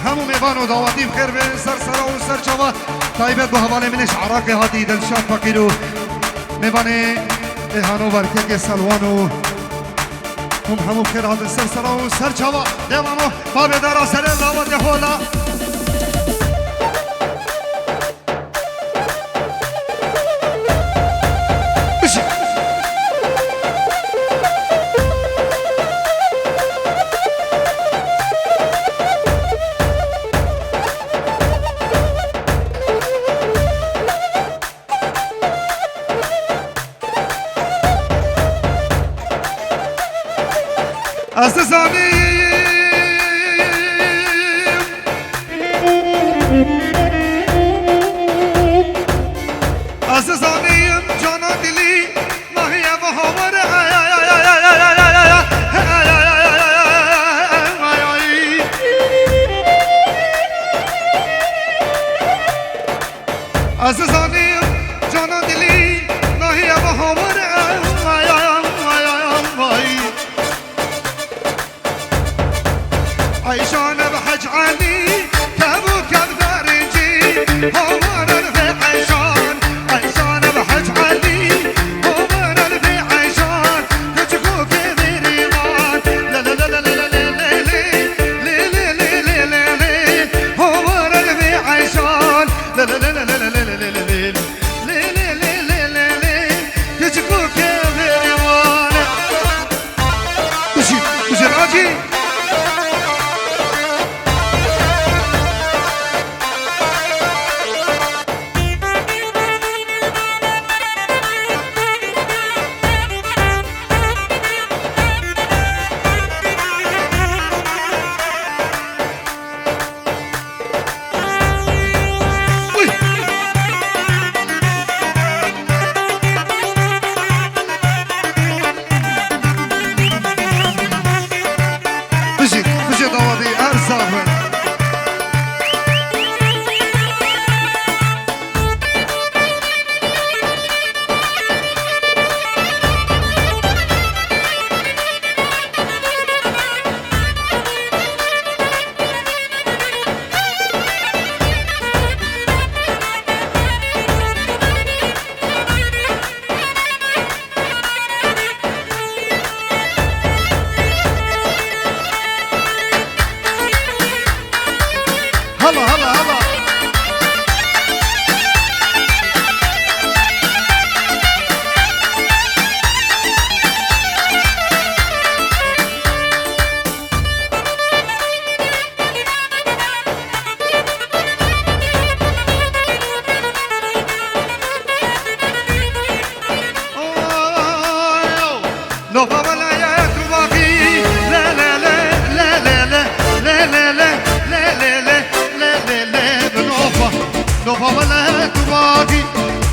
همو میوان و دعوتیم خیر به سر سرا و سر چوا تایبت با حواله منش عراق هاتی دلشاد فقیرو میوان احانو ورکه سلوانو همو خیر هاتی سر سرا و سر چوا دیوانو باب دارا سر دعوت حولا عزیزانیم جانا دلی ماهی و هوار عزیزانیم جانا دلی ماهی و هوار عيشان بحج علي كابو كبدارجي هوار الفي عيشان عيشان بحج علي هوار الفي عيشان تجكو كبيريمان لا لا لا لا لا لا لا لا لا لا هوار الفي عيشان لا لا لا لا لا لا لا لا تجكو كبيريمان وشي راجي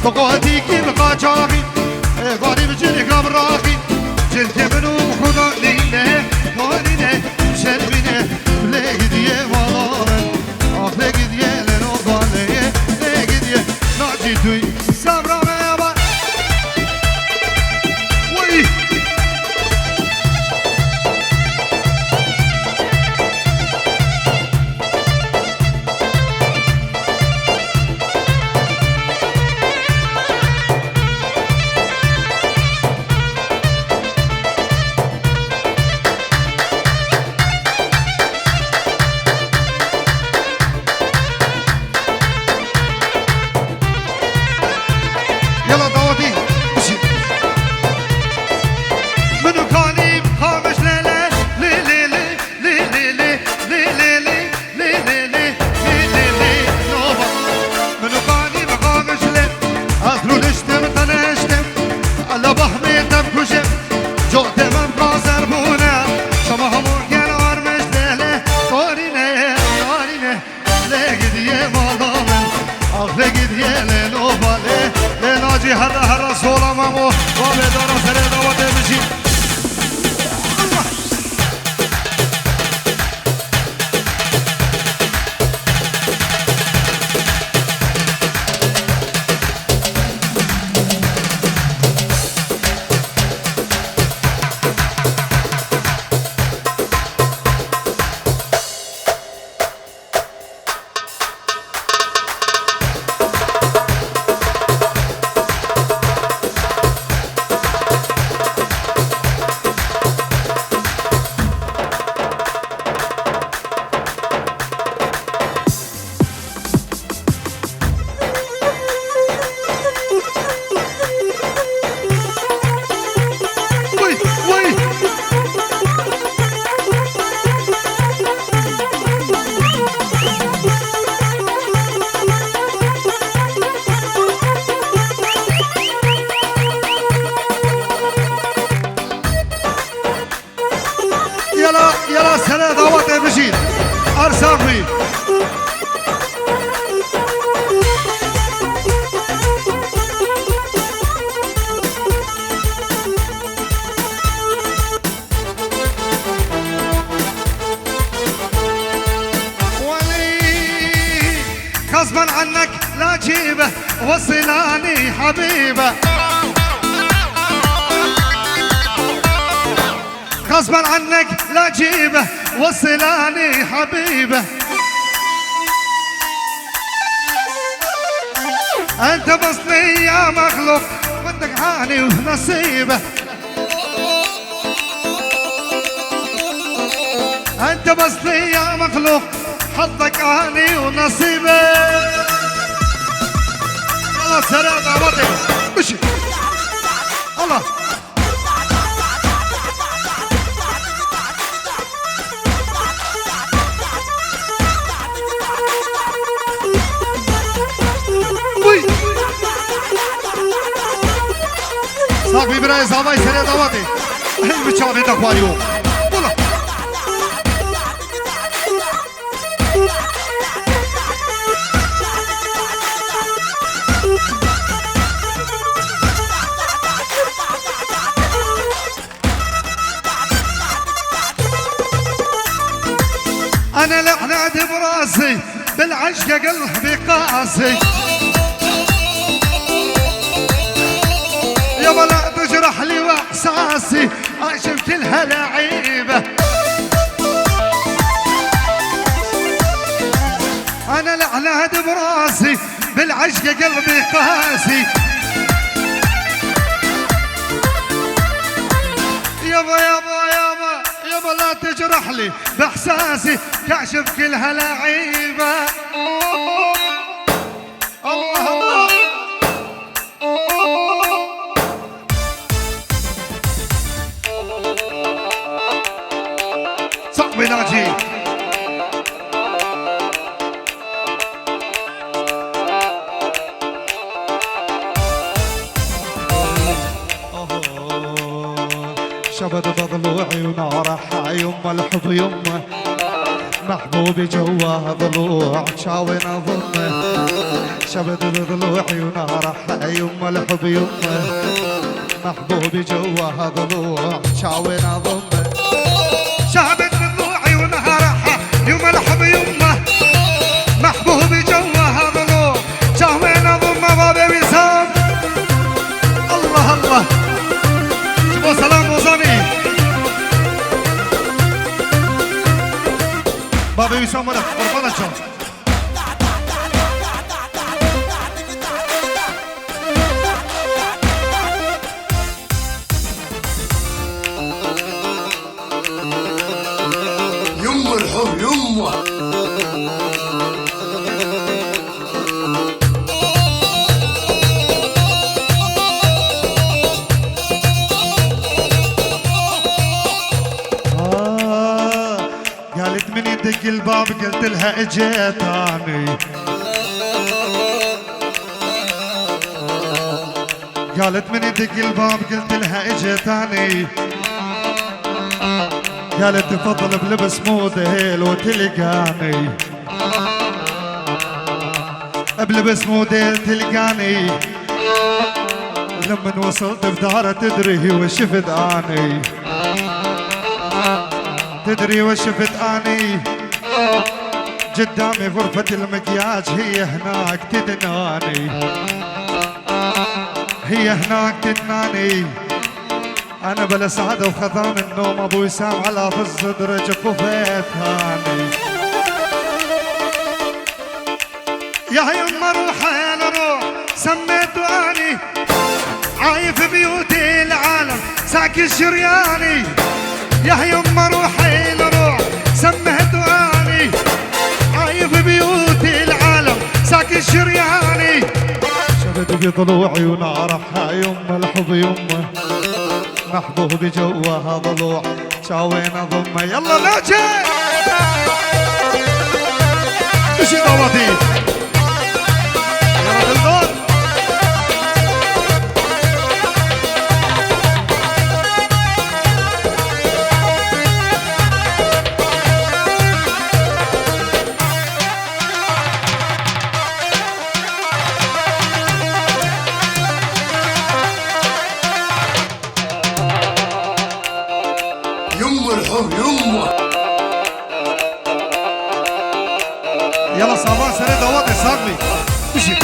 بقاتي كي بقاچاغي غادي بجري قبراغي جلت منو خدا ليله قالينه شربينه لقديه والله اخ لقديه لنو ضاليه لقديه ناجي توي صبر ما با وي منو قاني مقامش لي اخرو نشتم بابي هلا الرسول مامو بابي دار سريدا وتمشي يلا سنة ضوات بشير أرسامي غصبا عنك لا جيبه وصلاني حبيبه غصبا عنك لا جيبه وصلاني حبيبه انت بصني يا مخلوق بدك عاني ونصيبه انت بصني يا مخلوق حظك عاني ونصيبه الله سلام عوضي مشي الله صاحبي براي زعماي سريع دواتي هل بتشافي تقواليو والله انا لعناد براسي بالعشق قلبي قاسي يابا لا تجرح لي واحساسي اشوف كلها لعيبه انا لعناد براسي بالعشق قلبي قاسي يابا يابا يابا يابا لا تجرح لي باحساسي كاشف كلها لعيبه الله الله صاحبي ناجي شبد ضلوعي ونارح يما الحب يمه محبوبي جواه ضلوع شاوين اظنه شبد ضلوعي ونارح يما الحب يمه محبوبي جواه ضلوع شاوين اظنه شبد ضلوعي ونارح يما الحب يمه محبوبي جواه ضلوع شاوين اظنه بابي وسام الله الله وسلام وزاني بابي وسام ولا قربان الشام يمه الحب يمه قالت من يدق الباب قلت لها اجيت اني قالت من يدق الباب قلت لها اجيت اني قالت تفضل بلبس موديل وتلقاني بلبس موديل تلقاني لما وصلت بداره تدري وشفت اني، تدري وشفت اني قدامي غرفة المكياج، هي هناك تدناني، هي هناك تدناني. انا بلا سعادة وخضام النوم، ابو وسام على في الصدر جفوفه ثاني. يا يما روحي لروح سميته اني، عايف بيوتي العالم ساكي الشرياني. يا يما روحي لروح سميته اني، عايف بيوتي العالم ساكي الشرياني. شبت ضلوعي ونعرفها يما الحب يما، محبوب جواها ضلوع شاوين ضمه. يلا ناجي ايش ضوضي يا بلدان. يما الحب يما. يلا صباح سري ضوضي صاحبي مشي.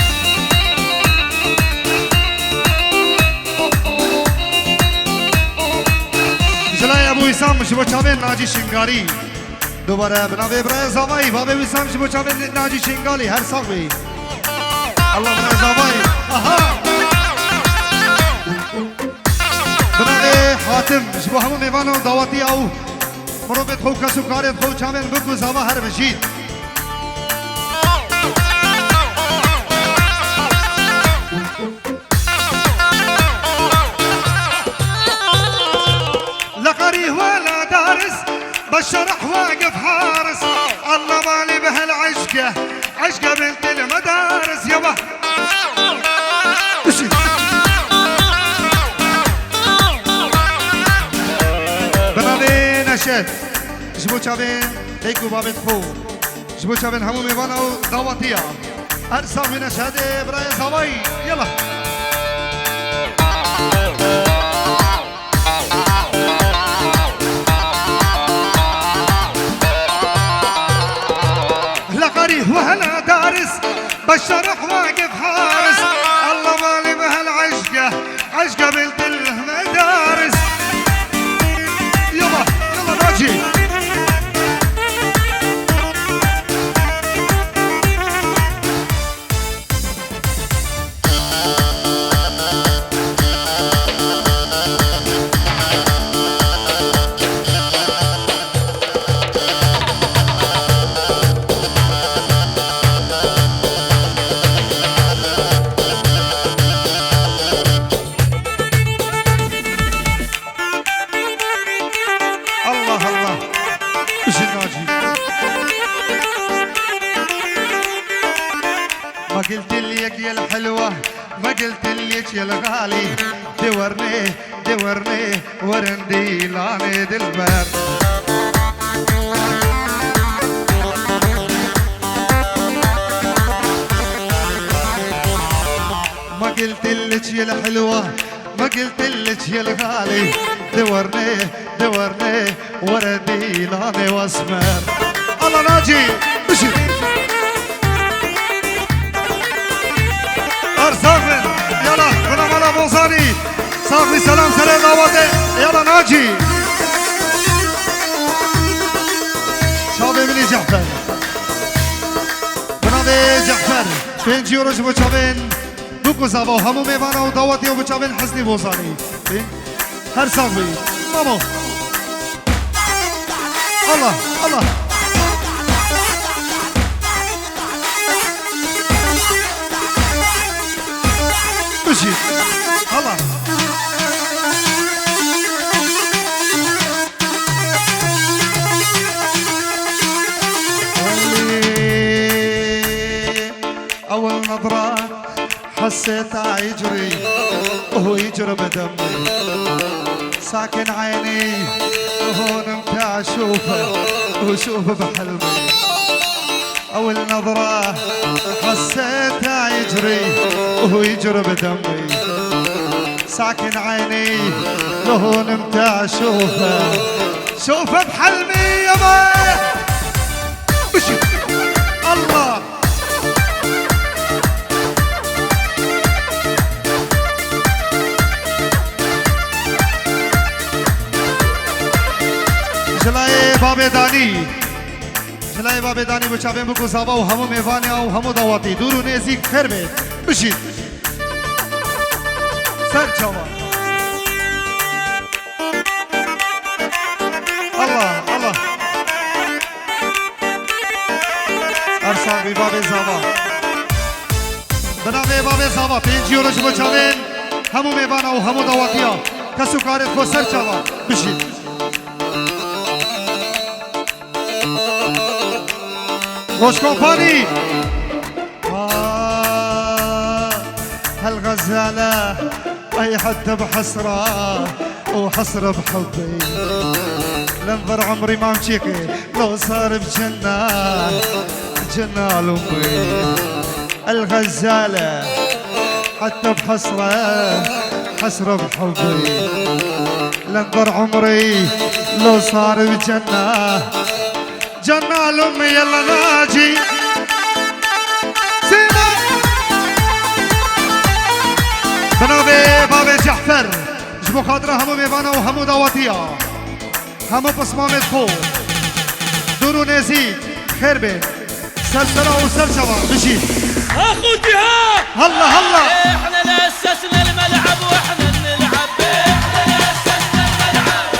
جلای ابو وسام شبو چاوین ناجی شنگاری دوباره بنابه برای زاوایی بابه وسام شبو چاوین ناجی شنگالی هر صاحبی. الله برای زاوایی آها بنابه حاتم شبو همو میوانو دعوتی او مروبت خو کسو کارت خو چاوین بکو زاوا هر بشید. لا قريه ولا دارس بالشرح واقف حارس، الله مالي بهالعشقه عشقه بنت المدارس. يابا بنابين نشد جبو چاوين ليكو بابن خو جبو چاوين همو ميوانا و دعواتيا ارسام من نشده براي زواي. يلا وهلا دارس بالشرح واقف حارس، الله مالي بهالعشقه عشقه بنت المدارس. يلا يلا ناجي ما قلت لك يا الحلوة، ما قلت لك يا الغالي، دورني دورني ورندي لاني دلبر. ما قلت لك يا الحلوة، ما قلت لك يا الغالي، دورني دورني وردي لاني واسمر. الله ناجي مشي صافي. يلا كنا مالا بوصاني صافي سلام سلام دعواتي. يلا ناجي شابي مني جعفر بنابي جعفر فين جيورج بوشابين دوكو زابو همو ميوانا ودعواتي وبوشابين حسني بوصاني هر صافي مامو. الله الله مشي الله أول نظرة حسيتها يجري وهو يجري بدمي، ساكن عيني وهون متى أشوفه وشوفه بحلمي. أول نظرة حسيتها يجري وهو يجري بدمي، ساكن عيني لو نمت اشوفه شوفه بحلمي يابا مشي الله جلای باب دانی جلای باب دانی بچابه بگو زابا و همو میوانی و همو دواتی دور و نزدیک خیر بید بشید سر جوان الله الله ارسان بی باب زابا بنابه باب زابا پینجی ورش بچابه همو میوانا و همو دواتی ها کسو کارت خود سر جوان بشید خوش كومباني هالغزالة أي حد بحسرة وحسرة بحبي لنظر عمري ما مشيكي لو صار بجنة جنة لأمي الغزالة حتى بحسرة حسرة بحبي لنظر عمري لو صار بجنة جنة لأمي يلا ناجي سيما بنابي باب جعفر جبو خاطره همو ميوانا و همو دعواتيا همو بسمامت خو دورو نزيد خير بين سلسلة و سلسلة بشي اخوتي ها هلا هلا احنا اللي اسسنا الملعب واحنا نلعب احنا اللي اسسنا الملعب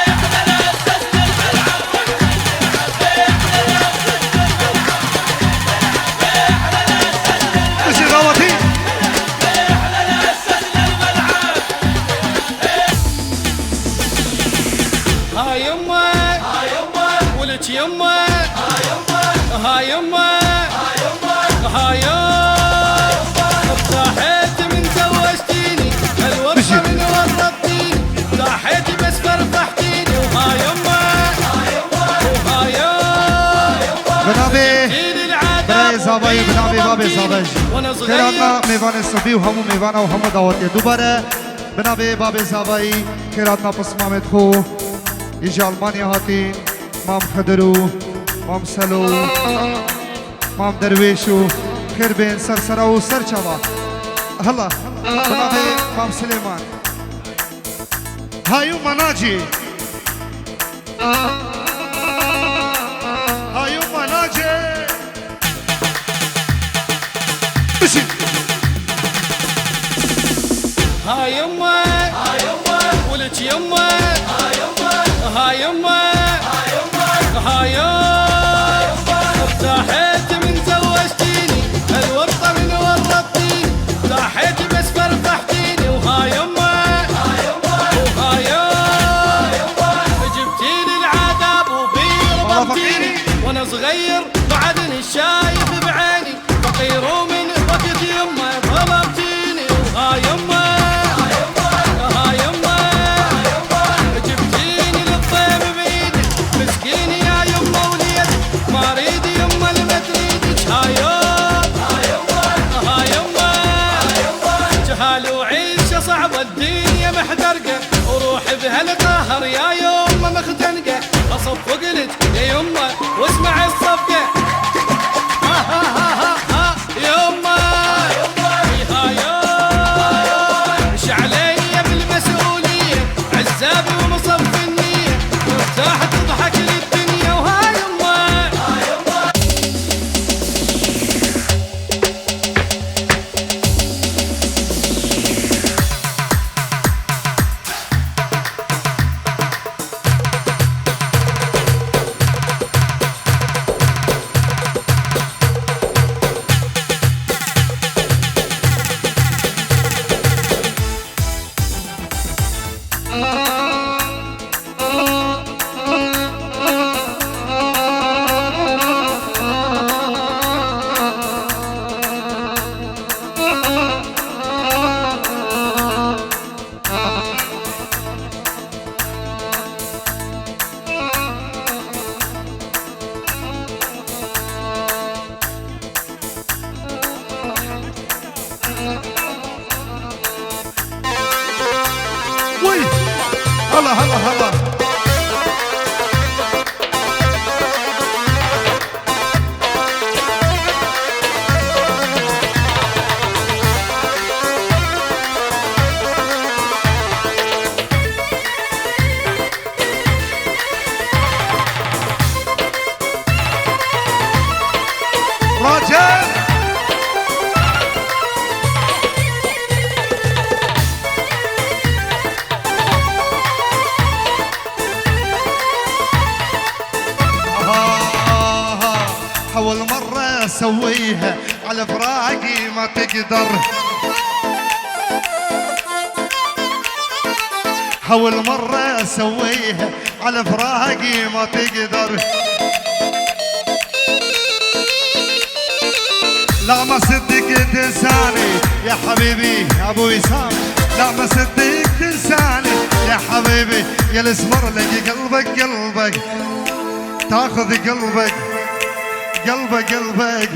احنا اللي اسسنا الملعب بشي غواتي احنا اللي اسسنا الملعب هاي يمه هاي يمه ولك يمه هاي يمه هاي يمه هاي صاحيت من زوجتيني الورطة من ورطتيني صاحيت بس فرفحتيني وهاي وهاي بنابي برای زابایی بنابي باب زابج وانا خیراتنا صغير میوان صبی و همو میوانا و همو دعوتی دوباره بنابي باب زابایی خیراتنا پسمامت خو ایجا المانیا هاتی مام خدرو مام سلو مام درویشو خیر بین سرسرا و سرچوا هلا بنابي مام سليمان هايو مناجي هايو مناجي بشي هاي يمه ولك يمه هاي يمه هاي صاحيت من زوجتيني الورطة من ورطتيني صاحيت بس فرفحتيني وهاي وهاي جبتيلي العذاب وبيرضمتيني وانا صغير بعدني شايف بعيني فقير ومن وقت يمه ظلمتيني وهاي هاي يمه جبتيني للطيب بيدي مسكيني يا يمه وليدي ما اريد يمه اللي تريدك هاي يمه جهال وعيشه صعبه الدنيا محترقه وروحي بهالقهر يا يمه مختنقه اصف وقلت يا يمه واسمع الصفقه يمه هاي ايش علي بالمسؤوليه عزابي ومصف النيه مرتاح تضحك للدنيا وهاي يمه هلا هلا هلا. راجل حول مرة اسويها على فراقي ما تقدر، حول مرة اسويها على فراقي ما تقدر. لا ما صدق تنساني يا حبيبي يا ابو وسام، لا ما صدق تنساني يا حبيبي يا الاسمر لقي قلبك قلبك تاخذ قلبك قلبك قلبك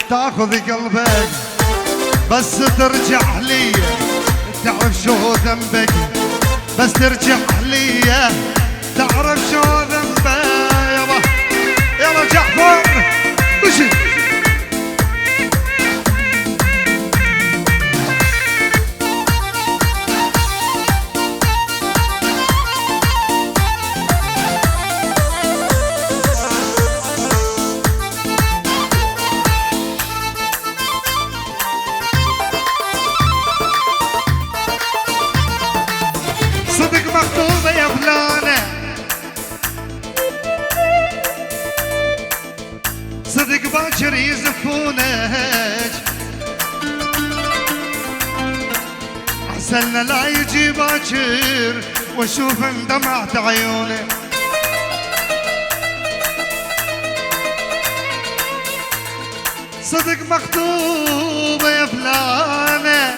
تاخذ قلبك، بس ترجع لي تعرف شو ذنبك، بس ترجع لي تعرف شو ذنبك. يلا يلا جعفر مشي. صدق مخطوبة يا فلانة، صدق باكر يزفونك، عسلنا لا يجي باكر واشوف اندمعت عيونه. صدق مخطوبة يا فلانة،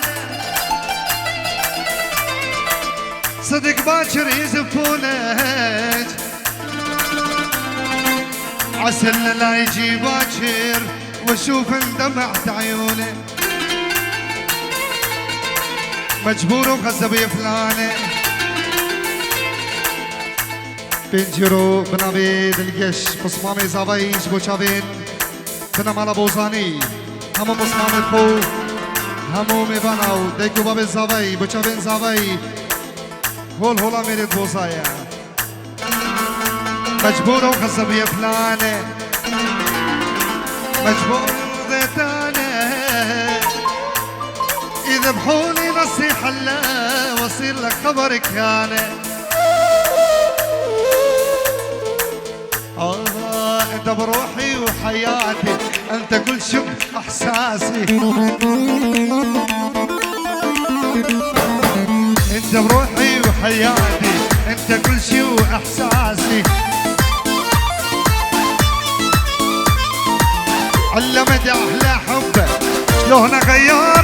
صدق باكر يزفونك، عسلنا لا يجي باكر واشوف اندمعت عيونه. مجبور وخزب يا فلانه بنجرو بنابيد القش قصمامي زابيش بوشابين بنا مالا بوزاني همو قصمامي خو همو ميباناو ديكو باب الزابي بوشابين زابي هول هولا ميريد بوزايا. مجبور وخزب يا فلانه مجبور ذيتانه يذبحوني نصيحة لا وصير لك خبرك انا. انت بروحي وحياتي انت كل شيء احساسي، انت بروحي وحياتي انت كل شيء واحساسي. علمت احلى حبك شلون اغير